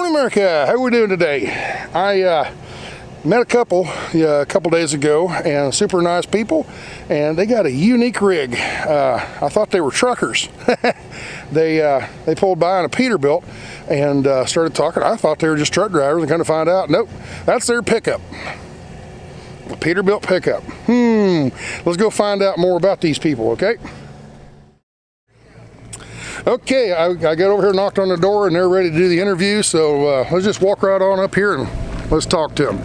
Morning, America. How are we doing today? I met a couple days ago, and super nice people, and they got a unique rig. I thought they were truckers. They pulled by in a Peterbilt and started talking. I thought they were just truck drivers, and kind of find out, nope, that's their pickup. A Peterbilt Pickup. Let's go find out more about these people, okay? Okay, I got over here, knocked on the door, and they're ready to do the interview, so let's just walk right on up here and let's talk to them.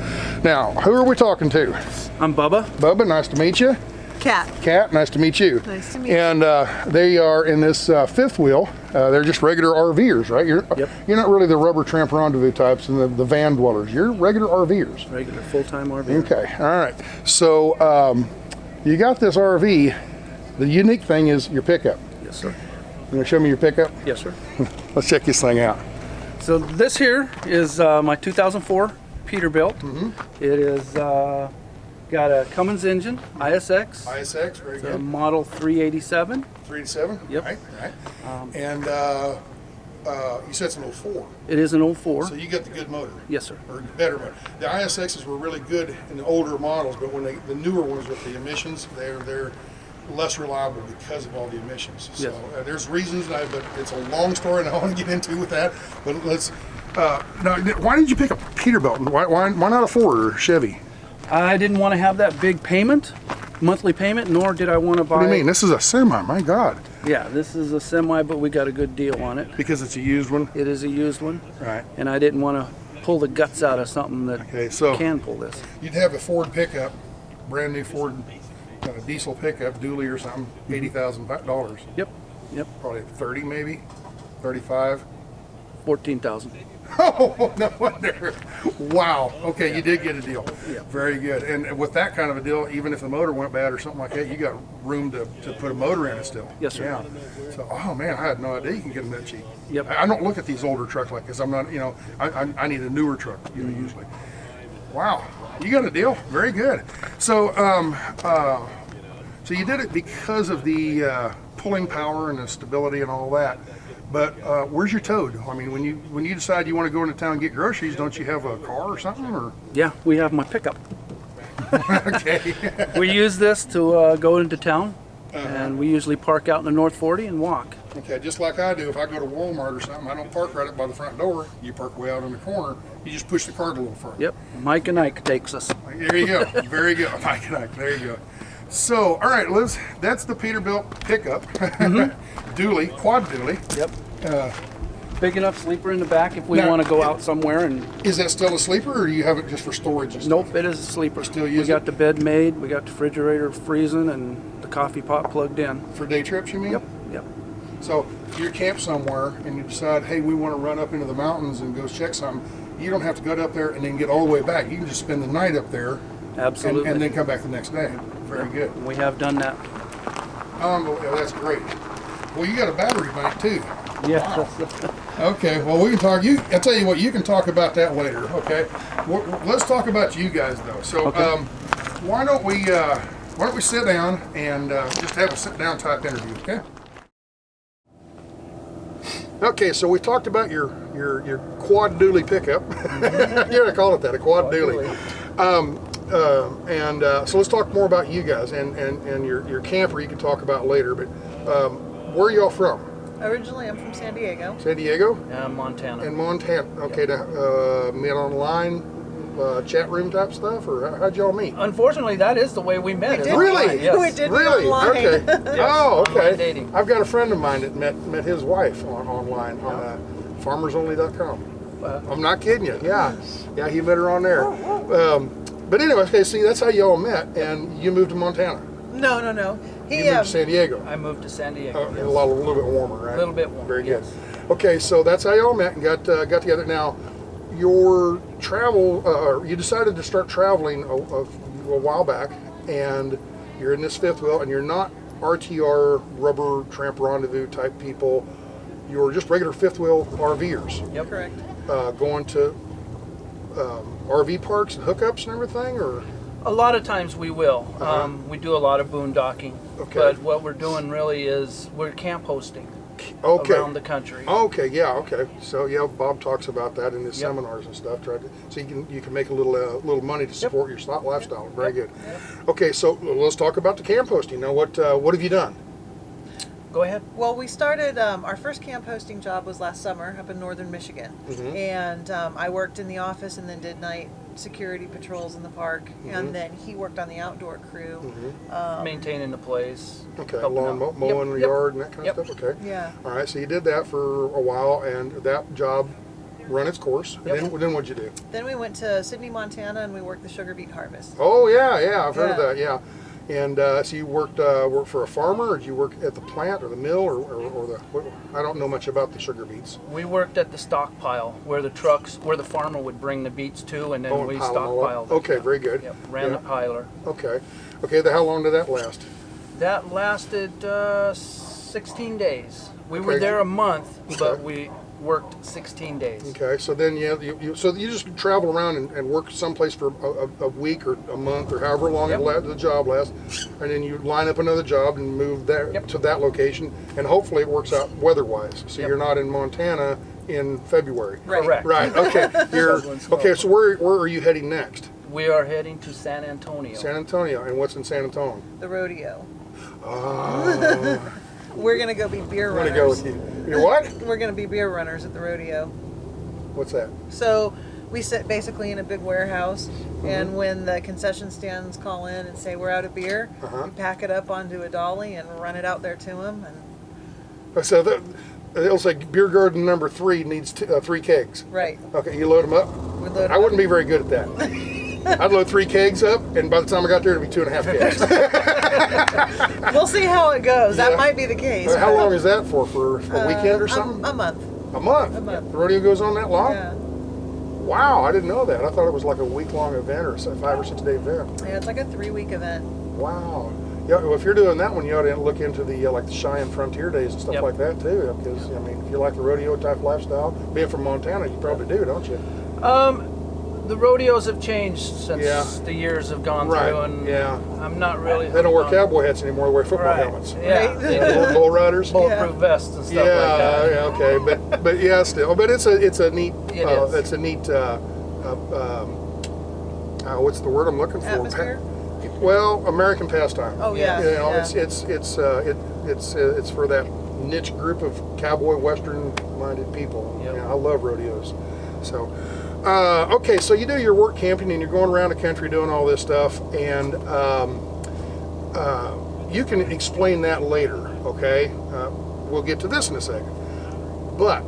Now, who are we talking to? I'm Bubba. Bubba, nice to meet you. Cat. Cat, nice to meet you. Nice to meet you. And they are in this fifth wheel. They're just regular RVers, right? You're not really the rubber tramp rendezvous types and the van dwellers. You're regular RVers. Regular full-time RV. Okay, all right. So you got this RV. The unique thing is your pickup. Yes, sir. You want to show me your pickup? Yes, sir. Let's check this thing out. So this here is my 2004 Peterbilt. It is got a Cummins engine, ISX. ISX, very It's good. a model 387. 387? Yep. Right. And you said it's an 04. It is an 04. So you got the good motor. Yes, sir. Or better motor. The ISXs were really good in the older models, but when the newer ones with the emissions, they're less reliable because of all the emissions. So Yes. there's reasons, but it's a long story, and I want to get into with that. But let's. Now, why did you pick a Peterbilt? Why not a Ford or Chevy? I didn't want to have that big payment, monthly payment, nor did I want to buy. What do you mean? This is a semi. My God. Yeah, this is a semi, but we got a good deal on it. Because it's a used one. It is a used one. Right. And I didn't want to pull the guts out of something that can pull this. You'd have a Ford pickup, brand new Ford diesel pickup, dually or something, $80,000. Yep. Probably 30, maybe 35. 14,000. Oh, no wonder. Wow. Okay, you did get a deal. Yeah. Very good. And with that kind of a deal, even if the motor went bad or something like that, you got room to put a motor in it still. Yes, sir. Yeah. So, oh man, I had no idea you can get them that cheap. Yep. I don't look at these older trucks like this. I'm not, I need a newer truck, usually. Wow, you got a deal. Very good. So, so you did it because of the pulling power and the stability and all that. But where's your toad? I mean, when you decide you want to go into town and get groceries, don't you have a car or something? Or Yeah, we have my pickup. okay. We use this to go into town, and we usually park out in the North 40 and walk. Okay, just like I do. If I go to Walmart or something, I don't park right up by the front door. You park way out in the corner. You just push the cart a little further. Yep, Mike and Ike takes us. There you go. Very good. Mike and Ike. There you go. So, all right, Liz, that's the Peterbilt Pickup. Dually, quad dually. Yep. Big enough sleeper in the back if we want to go out somewhere. And is that still a sleeper, or do you have it just for storage and stuff? Nope, it is a sleeper. Still We use got it? the bed made, we got the refrigerator freezing, and the coffee pot plugged in. For day trips, you mean? Yep. So if you're camped somewhere and you decide, hey, we want to run up into the mountains and go check something, you don't have to go up there and then get all the way back. You can just spend the night up there. Absolutely. And then come back the next day. Very good. We have done that. Unbelievable. That's great. Well, you got a battery bank too. Yeah. Wow. Okay. Well, we can talk. I tell you what. You can talk about that later. Okay. Let's talk about you guys though. So, Okay. why don't we sit down and just have a sit down type interview? Okay. Okay. So we talked about your quad dually pickup. You're gonna call it that, a quad dually. So let's talk more about you guys and your camper. You can talk about later. But where are y'all from? Originally, I'm from San Diego. San Diego? Montana. In Montana. Okay, met online, chat room type stuff, or how'd y'all meet? Unfortunately, that is the way we met. Really? Yes. We did Really? online. Okay. Yes, Oh, okay. online dating. I've got a friend of mine that met his wife online on farmersonly.com. I'm not kidding you. Yeah, he met her on there. But anyway, okay, see, that's how y'all met, and you moved to Montana. No. You moved to San Diego. I moved to San Diego. A little bit warmer, right? A little bit warmer. Very good. Yes. Okay, so that's how y'all met and got together. Now, your travel, you decided to start traveling a while back, and you're in this fifth wheel, and you're not RTR, rubber tramp rendezvous type people. You're just regular fifth wheel RVers. Yep. Correct. Going to RV parks and hookups and everything, or? A lot of times we will. We do a lot of boondocking. Okay. But what we're doing really is we're camp hosting. Okay. around the country. Okay, yeah, okay. So yeah, Bob talks about that in his Yep. seminars and stuff. So you can make a little money to support your lifestyle. Very good. Yep. Okay, so let's talk about the cam posting. Now, what have you done? Go ahead. Well, we started, our first camp hosting job was last summer up in northern Michigan. Mhm. And I worked in the office and then did night security patrols in the park. Mhm. And then he worked on the outdoor crew. Maintaining the place. Okay, helping lawn out. mowing the Yep. yard and that kind Yep. of stuff. Okay. Yeah. All right, so you did that for a while, and that job run its course. Yep. And then what'd you do? Then we went to Sydney, Montana, and we worked the sugar beet harvest. Oh yeah, I've heard of Yeah. that. Yeah. And so you worked for a farmer, or did you work at the plant or the mill, or I don't know much about the sugar beets. We worked at the stockpile where the farmer would bring the beets to, and then Oh, and we pile them all up. stockpiled them. Okay, very good. Yep. Ran the Yeah. piler. Okay. Then how long did that last? That lasted 16 days. We were Okay. there a month, but Okay. we worked 16 days. Okay, so then you just travel around and work someplace for a week or a month or however long Yep. the job lasts, and then you line up another job and move there Yep. to that location, and hopefully it works out weather-wise. So Yep. you're not in Montana in February. Right. Correct. Right. Okay. Shoveling snow. Okay. So where are you heading next? We are heading to San Antonio. San Antonio. And what's in San Antonio? The rodeo. Oh, We're going to go be beer I'm runners. gonna go with you. You're what? We're going to be beer runners at the rodeo. What's that? So we sit basically in a big warehouse, and when the concession stands call in and say we're out of beer, we pack it up onto a dolly and run it out there to them. And So it'll say beer garden number 3 needs 3 kegs. right, Okay, you load them up. we load it I up. wouldn't be very good at that. I'd load 3 kegs up, and by the time I got there, it'd be 2.5 kegs. We'll see how it goes. Yeah. That might be the case. How but, long is that for? For a weekend or something? A month. A month. A month. The rodeo goes on that long? Yeah. Wow, I didn't know that. I thought it was like a week-long event or a 5 or 6 day event. Yeah, it's like a 3-week event. Wow. Yeah, well, if you're doing that one, you ought to look into the like the Cheyenne Frontier Days and stuff Yep. like that too. Because I mean, if you like the rodeo type lifestyle, being from Montana, you probably do, don't you? The rodeos have changed since Yeah. the years have gone Right, through, and yeah. I'm not really. They don't wear hooked cowboy hats anymore. They wear football Right. helmets. Yeah, Right. they Bull, do. bull riders. Bulletproof vests and stuff like that. Yeah, okay, but yeah, still, but it's a neat, It is. it's a neat, what's the word I'm looking for? Atmosphere? Well, American pastime. Oh yeah. You know, yeah. it's for that niche group of cowboy western-minded people. Yep. Yeah, I love rodeos. So, okay, so you do your work camping and you're going around the country doing all this stuff, and you can explain that later. Okay, we'll get to this in a second. But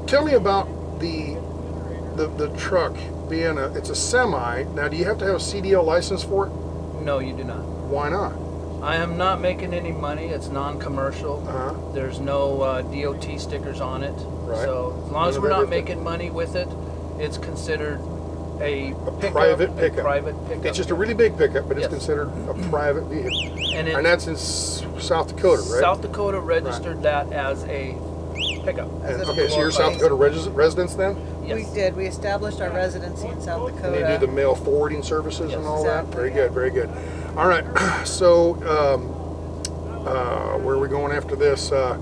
tell me about the truck being it's a semi. Now, do you have to have a CDL license for it? No, you do not. Why not? I am not making any money. It's non-commercial. Uh-huh. There's no DOT stickers on it. Right. So as long as None we're of not everything. making money with it, it's considered a private pickup. A private pickup. It's just a really big pickup, but it's Yes. considered a private vehicle. and, And that's in South Dakota, right? South Dakota registered that as a pickup. And- As a okay, so you're South glorified- Dakota residents then? Yes. We did. We established our residency in South And Dakota. you do the mail forwarding services Yes, and all that? exactly, Very yeah. good, very good. All right, so where are we going after this? Yeah,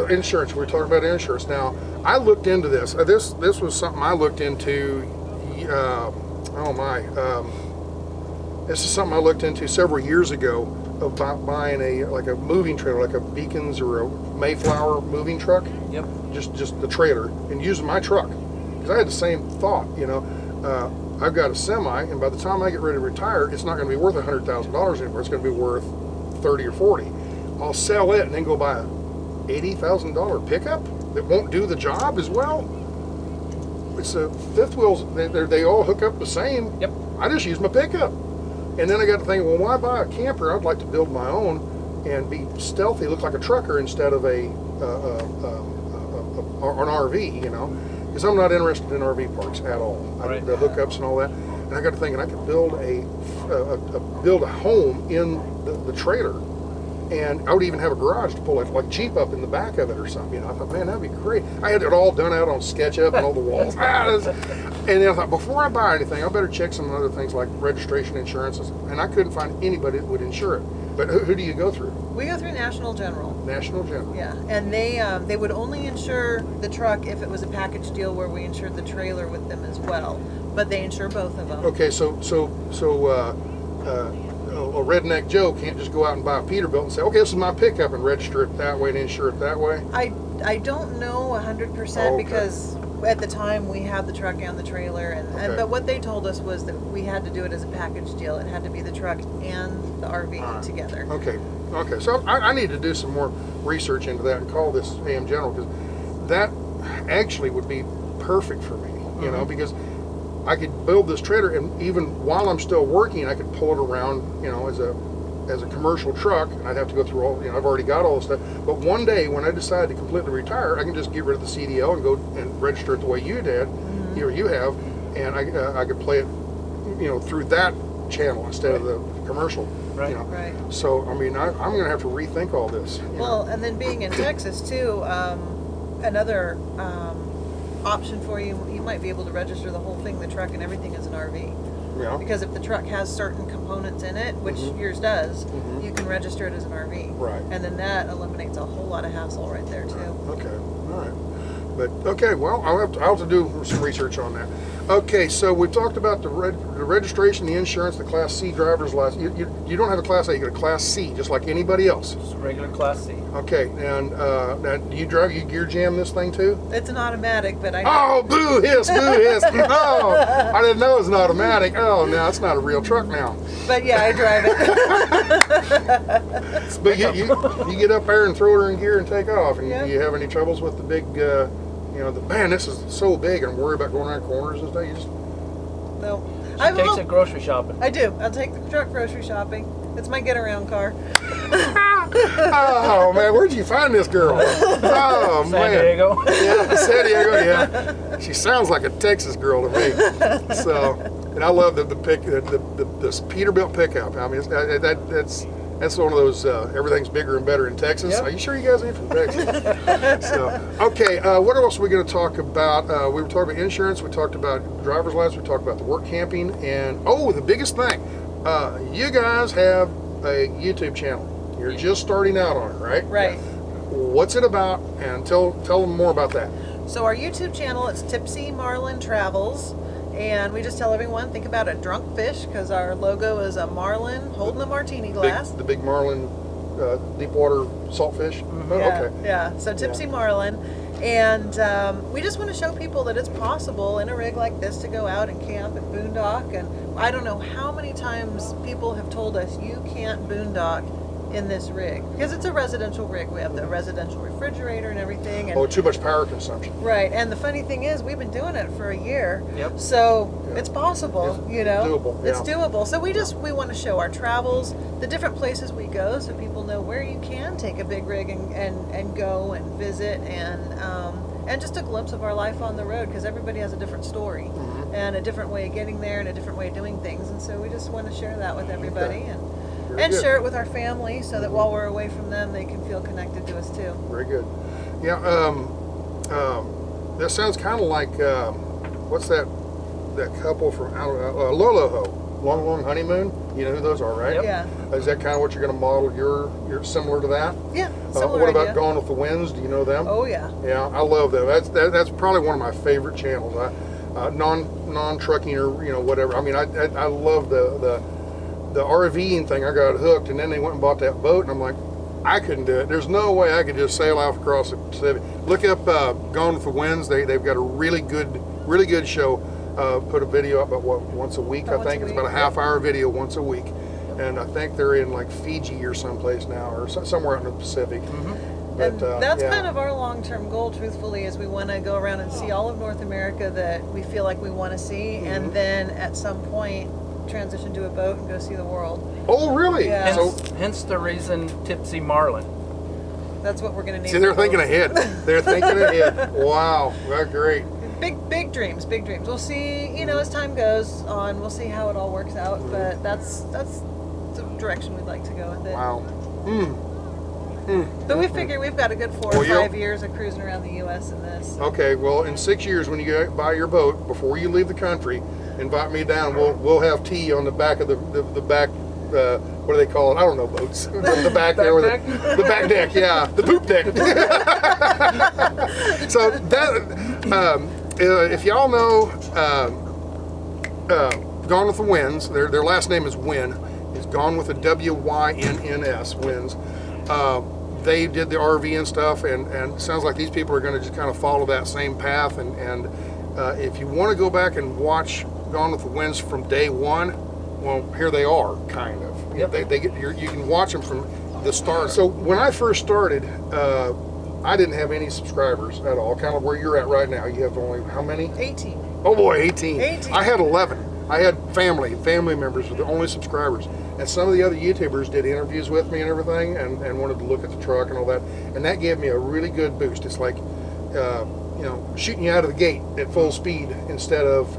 insurance. We're talking about insurance. Now, I looked into this. This was something I looked into. This is something I looked into several years ago about buying a moving trailer, like a Beacons or a Mayflower moving truck. Yep. Just the trailer, and using my truck, because I had the same thought. I've got a semi, and by the time I get ready to retire, it's not going to be worth $100,000 anymore. It's going to be worth 30 or 40. I'll sell it and then go buy a $80,000 pickup that won't do the job as well. It's a fifth wheels. They all hook up the same. Yep. I just use my pickup, and then I got to think, well, why buy a camper? I'd like to build my own and be stealthy, look like a trucker instead of an RV. Because I'm not interested in RV parks at all. Right. The hookups and all that. And I got to thinking I could build a home in the trailer, And I would even have a garage to pull it, like Jeep up in the back of it or something. You know, I thought, man, that'd be great. I had it all done out on SketchUp and all the walls. And then I thought, before I buy anything, I better check some other things like registration, insurances. And I couldn't find anybody that would insure it. But who do you go through? We go through National General. National General. Yeah, and they would only insure the truck if it was a package deal where we insured the trailer with them as well. But they insure both of them. Okay, so a redneck Joe can't just go out and buy a Peterbilt and say, okay, this is my pickup, and register it that way and insure it that way? I don't know 100% okay. Because at the time we had the truck and the trailer, but what they told us was that we had to do it as a package deal. It had to be the truck and the RV together. Okay. So I need to do some more research into that and call this AM General, because that actually would be perfect for me, you know, because I could build this trailer, and even while I'm still working, I could pull it around, you know, as a commercial truck, and I'd have to go through all, you know, I've already got all this stuff. But one day when I decide to completely retire, I can just get rid of the CDL and go and register it the way you did, you have, and I could play it, you know, through that channel instead of the commercial. Right. You know? Right. So I mean, I'm going to have to rethink all this. Well, and then being in Texas too, another option for you, you might be able to register the whole thing, the truck and everything, as an RV. Yeah. Because if the truck has certain components in it, which yours does, you can register it as an RV. Right. And then that eliminates a whole lot of hassle right there too. Okay. All right. But okay, well, I'll have to do some research on that. Okay, so we talked about the registration, the insurance, the Class C driver's license. You don't have a Class A, you get a Class C, just like anybody else. Just regular Class C. Okay, and now, do you gear jam this thing too? It's an automatic, but I... Oh, boo hiss, boo hiss. No, I didn't know it was an automatic. Oh, no, it's not a real truck now. But yeah, I drive it. But you get up there and throw it in gear and take off. And Yeah. do you have any troubles with the big, you know, man, this is so big, and worry about going around corners and stuff? You just... No. She takes it grocery shopping. I do. I'll take the truck grocery shopping. It's my get-around car. Oh, man, where'd you find this girl? Oh, San man. Diego. Yeah, San Diego, yeah. She sounds like a Texas girl to me. So, and I love the Peterbilt Pickup. I mean, that's one of those, everything's bigger and better in Texas. Yep. Are you sure you guys ain't from Texas? So, okay, what else are we going to talk about? We were talking about insurance, we talked about driver's license, we talked about the work camping, and, oh, the biggest thing, you guys have a YouTube channel. You're just starting out on it, right? Right. What's it about? And tell them more about that. So our YouTube channel, it's Tipsy Marlin Travels. And we just tell everyone, think about a drunk fish, because our logo is a marlin holding a martini glass. The big marlin, deep water saltfish. Oh, Yeah, okay. yeah. So Tipsy Marlin. And we just want to show people that it's possible in a rig like this to go out and camp and boondock. And I don't know how many times people have told us you can't boondock in this rig, because it's a residential rig. We have the residential refrigerator and everything. And, Oh, too much power consumption. right. And the funny thing is, we've been doing it for a year. Yep. So Yeah. it's possible, It's you know. doable, It's yeah. doable. So we want to show our travels, the different places we go, so people know where you can take a big rig and go and visit, and just a glimpse of our life on the road, because everybody has a different story and a different way of getting there and a different way of doing things. And so we just want to share that with everybody. Okay. And Very good. share it with our family, so that while we're away from them, they can feel connected to us too. Very good. Yeah, that sounds kind of like, what's that couple from Loloho, Long Honeymoon? You know who those are, right? Yep. Yeah. Is that kind of what you're going to model? You're similar to that? Yeah. Similar What about idea. Gone with the Winds? Do you know them? Oh yeah. Yeah, I love them. That's probably one of my favorite channels. Non-trucking or, you know, whatever. I mean, I love the RVing thing. I got hooked, and then they went and bought that boat, and I'm like, I couldn't do it. There's no way I could just sail out across the Pacific. Look up Gone with the Winds. They've got a really good show. Put a video up about once a week. I think it's about a half-hour video once a week, and I think they're in like Fiji or someplace now, or somewhere out in the Pacific. But, And that's yeah. kind of our long-term goal, truthfully, is we want to go around and see all of North America that we feel like we want to see, and then at some point transition to a boat and go see the world. Oh, really? Yeah. Hence the reason Tipsy Marlin. That's what we're going to need. See, they're thinking ahead. They're thinking ahead. Wow, that's great. Big dreams, big dreams. We'll see, you know, as time goes on, we'll see how it all works out, but that's the direction we'd like to go with it. Wow. But we figure we've got a good 4 or 5 years of cruising around the U.S. in this. Okay, well, in 6 years, when you buy your boat, before you leave the country, invite me down. We'll have tea on the back of the back. What do they call it? I don't know boats. The back there, the back deck. Yeah, the poop deck. So that, if y'all know, Gone with the Winds. Their last name is Wynn. It's Gone with a W-Y-N-N-S. Winds. They did the RV and stuff, and it sounds like these people are going to just kind of follow that same path. And if you want to go back and watch Gone with the Winds from day one, well, here they are, kind of. Yep. You can watch them from the start. So when I first started, I didn't have any subscribers at all. Kind of where you're at right now. You have only how many? 18. Oh boy, 18. 18. I had 11. I had family members were the only subscribers. And some of the other YouTubers did interviews with me and everything, and wanted to look at the truck and all that. And that gave me a really good boost. It's like, you know, shooting you out of the gate at full speed instead of,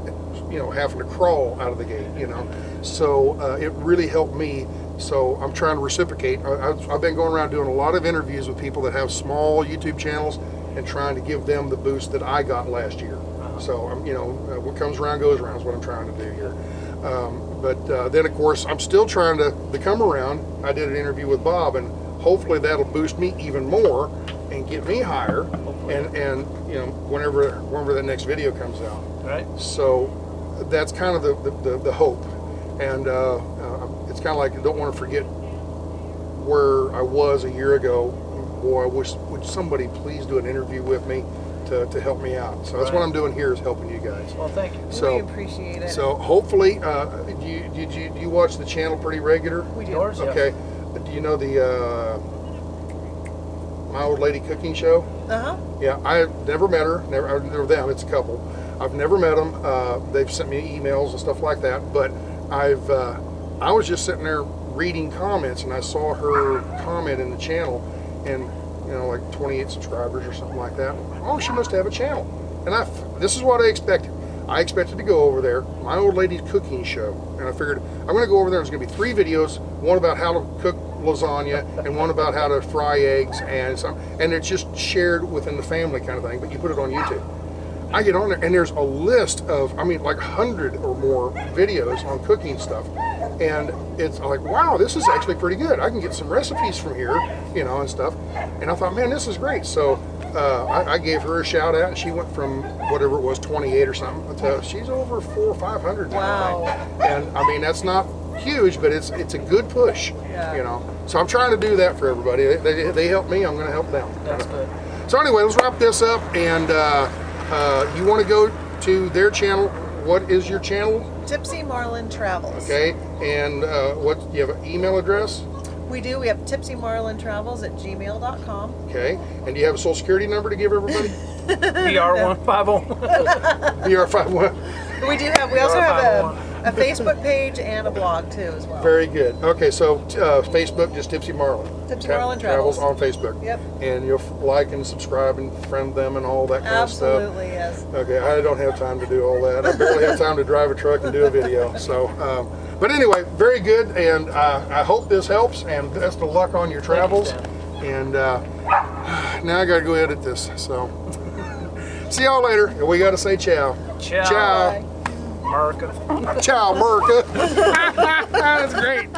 you know, having to crawl out of the gate, you know. So it really helped me. So I'm trying to reciprocate. I've been going around doing a lot of interviews with people that have small YouTube channels and trying to give them the boost that I got last year. So I'm, you know, what comes around goes around is what I'm trying to do here. But then of course I'm still trying to come around. I did an interview with Bob, and hopefully that'll boost me even more and get me higher. And you know, whenever the next video comes out. Right. So that's kind of the hope. And it's kind of like I don't want to forget where I was a year ago. Boy, I wish would somebody please do an interview with me to help me out. So that's what I'm doing here, is helping you guys. Well, thank you. So, we appreciate it. So hopefully, do you watch the channel pretty regular? We do. Yours, yeah. Okay. Do you know the My Old Lady Cooking Show? Uh-huh. Yeah, I never met her. Never them. It's a couple. I've never met them. They've sent me emails and stuff like that. But I was just sitting there reading comments, and I saw her comment in the channel, and you know, like 28 subscribers or something like that. Oh, she must have a channel. And this is what I expected. I expected to go over there, My Old Lady's Cooking Show, and I figured I'm going to go over there. There's going to be 3 videos, one about how to cook lasagna and one about how to fry eggs, and it's just shared within the family kind of thing, but you put it on YouTube. I get on there, and there's a list of, I mean, like 100 or more videos on cooking stuff, and it's like, wow, this is actually pretty good. I can get some recipes from here, you know, and stuff. And I thought, man, this is great. So I gave her a shout out, and she went from whatever it was, 28 or something, to she's over 400 or 500 now. Wow. And I mean, that's not huge, but it's a good push, Yeah. you know. So I'm trying to do that for everybody. They help me, I'm going to help them. That's good. So anyway, let's wrap this up, and you want to go to their channel. What is your channel? Tipsy Marlin Travels. Okay, and what, you have an email address? We do. We have tipsymarlintravels@gmail.com. Okay, and do you have a social security number to give everybody? BR150. BR51. We do have. We also have a Facebook page and a blog too as well. Very good. Okay, so Facebook, just Tipsy Marlin. Tipsy Marlin Travels. on Facebook. Yep. And you'll like and subscribe and friend them and all that kind of stuff. Absolutely, yes. Okay, I don't have time to do all that. I barely have time to drive a truck and do a video. So, but anyway, very good, and I hope this helps. And best of luck on your travels. And now I got to go edit this. So, see y'all later. And we got to say ciao. Ciao. Ciao. America. Ciao, America. That's great.